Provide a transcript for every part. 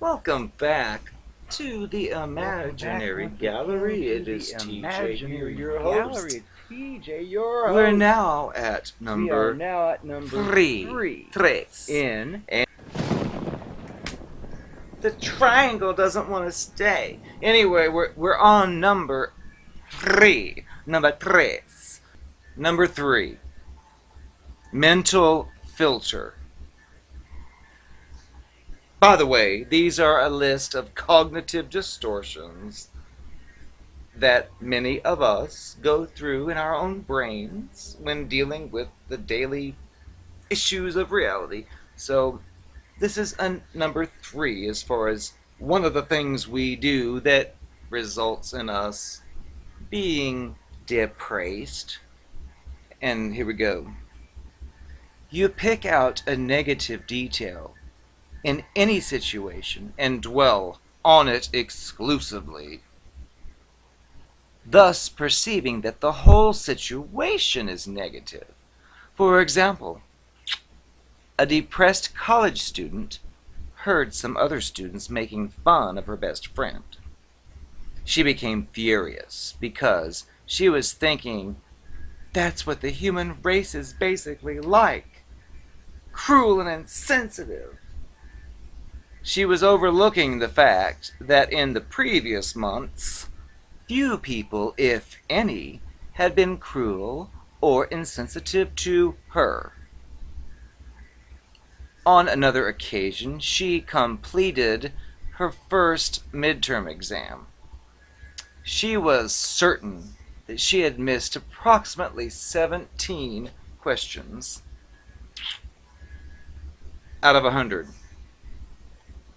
Welcome back to the Imaginary Gallery. It is TJ here, your host. It's TJ, your We're host. now at We are number now at number three. Tres. in And the triangle doesn't want to stay. Anyway, we're on number three. Number tres. Number three. Mental filter. By the way, these are a list of cognitive distortions that many of us go through in our own brains when dealing with the daily issues of reality. So, this is number three as far as one of the things we do that results in us being depressed. And here we go. You pick out a negative detail in any situation and dwell on it exclusively, thus perceiving that the whole situation is negative. For example, a depressed college student heard some other students making fun of her best friend. She became furious because she was thinking, that's what the human race is basically like, cruel and insensitive. She was overlooking the fact that in the previous months, few people, if any, had been cruel or insensitive to her. On another occasion, she completed her first midterm exam. She was certain that she had missed approximately 17 questions out of 100.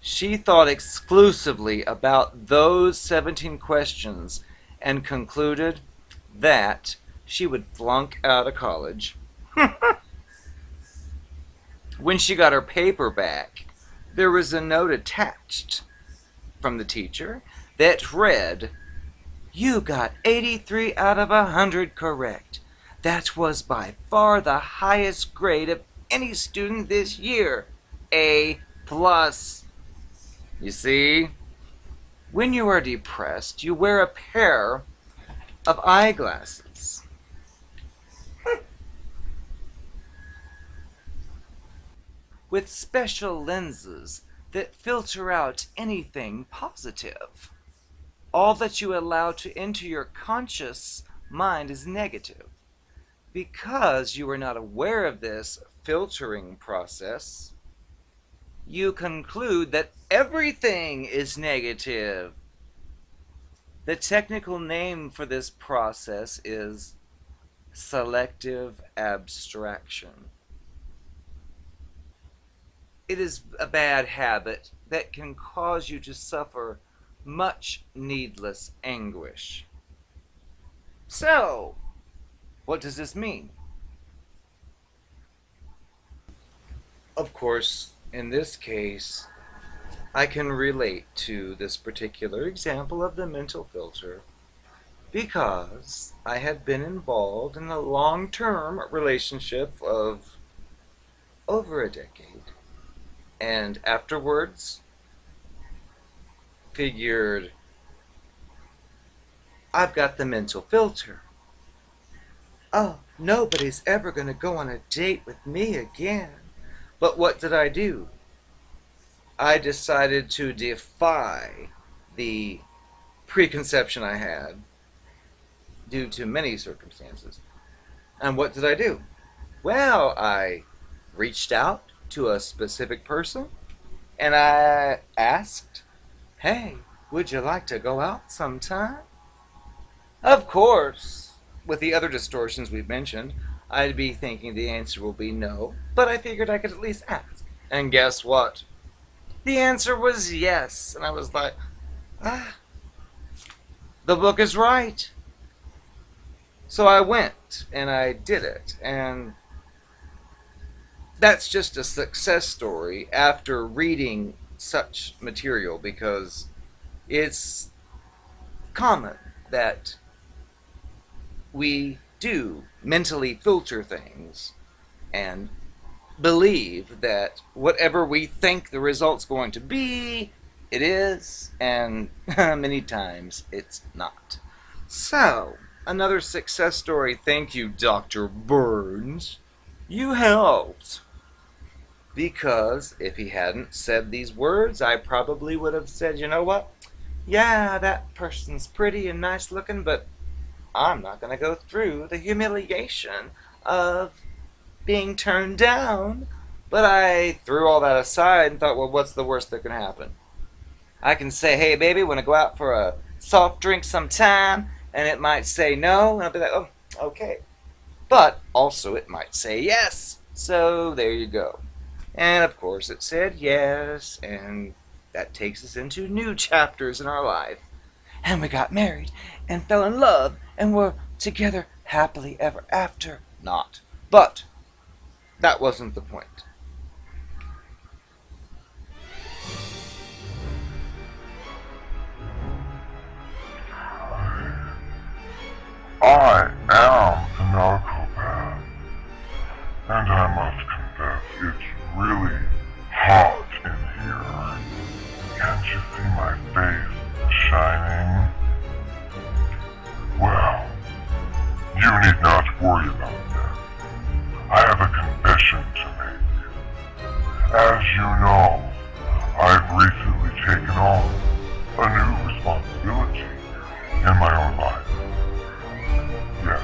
She thought exclusively about those 17 questions and concluded that she would flunk out of college. When she got her paper back, there was a note attached from the teacher that read, "You got 83 out of 100 correct. That was by far the highest grade of any student this year. A plus." You see, when you are depressed, you wear a pair of eyeglasses. With special lenses that filter out anything positive. All that you allow to enter your conscious mind is negative. Because you are not aware of this filtering process, you conclude that everything is negative. The technical name for this process is selective abstraction. It is a bad habit that can cause you to suffer much needless anguish. So, what does this mean? Of course, in this case, I can relate to this particular example of the mental filter because I had been involved in a long-term relationship of over a decade, and afterwards figured, I've got the mental filter. Oh, nobody's ever going to go on a date with me again. But what did I do? I decided to defy the preconception I had due to many circumstances. And what did I do? Well, I reached out to a specific person and I asked, hey, would you like to go out sometime? Of course, with the other distortions we've mentioned, I'd be thinking the answer will be no, but I figured I could at least ask. And guess what? The answer was yes. And I was like, the book is right. So I went and I did it. And that's just a success story after reading such material, because it's common that we do mentally filter things and believe that whatever we think the result's going to be it is, and many times it's not. So, another success story. Thank you, Dr. Burns. You helped. Because if he hadn't said these words, I probably would have said, you know what? Yeah, that person's pretty and nice looking, but I'm not going to go through the humiliation of being turned down. But I threw all that aside and thought, well, what's the worst that can happen? I can say, hey, baby, want to go out for a soft drink sometime? And it might say no, and I'll be like, oh, okay. But also it might say yes. So there you go. And of course it said yes, and that takes us into new chapters in our life. And we got married and fell in love and were together happily ever after. Not. But that wasn't the point. I am the narcopath, and I must confess, it's really hot in here. Can't you see my face shining? Well, you need not worry about that. I have a confession to make. As you know, I've recently taken on a new responsibility in my own life. Yes,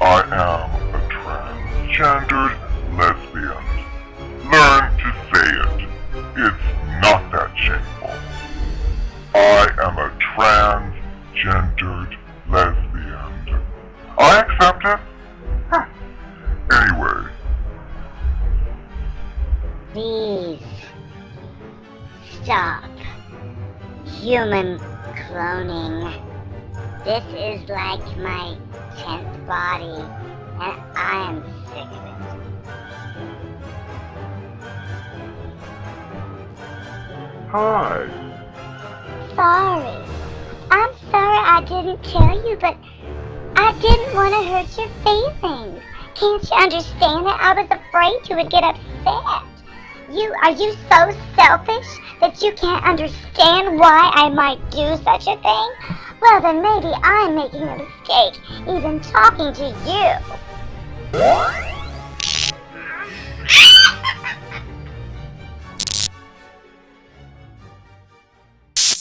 I am a transgendered lesbian. Learn to say it. It's not that shameful. I am a transgendered lesbian. I accept it. Anyway. Please stop human cloning. This is like my 10th body, and I am sick of it. Hi. Sorry. I'm sorry I didn't tell you, but I didn't want to hurt your feelings. Can't you understand that? I was afraid you would get upset. Are you so selfish that you can't understand why I might do such a thing? Well, then maybe I'm making a mistake even talking to you.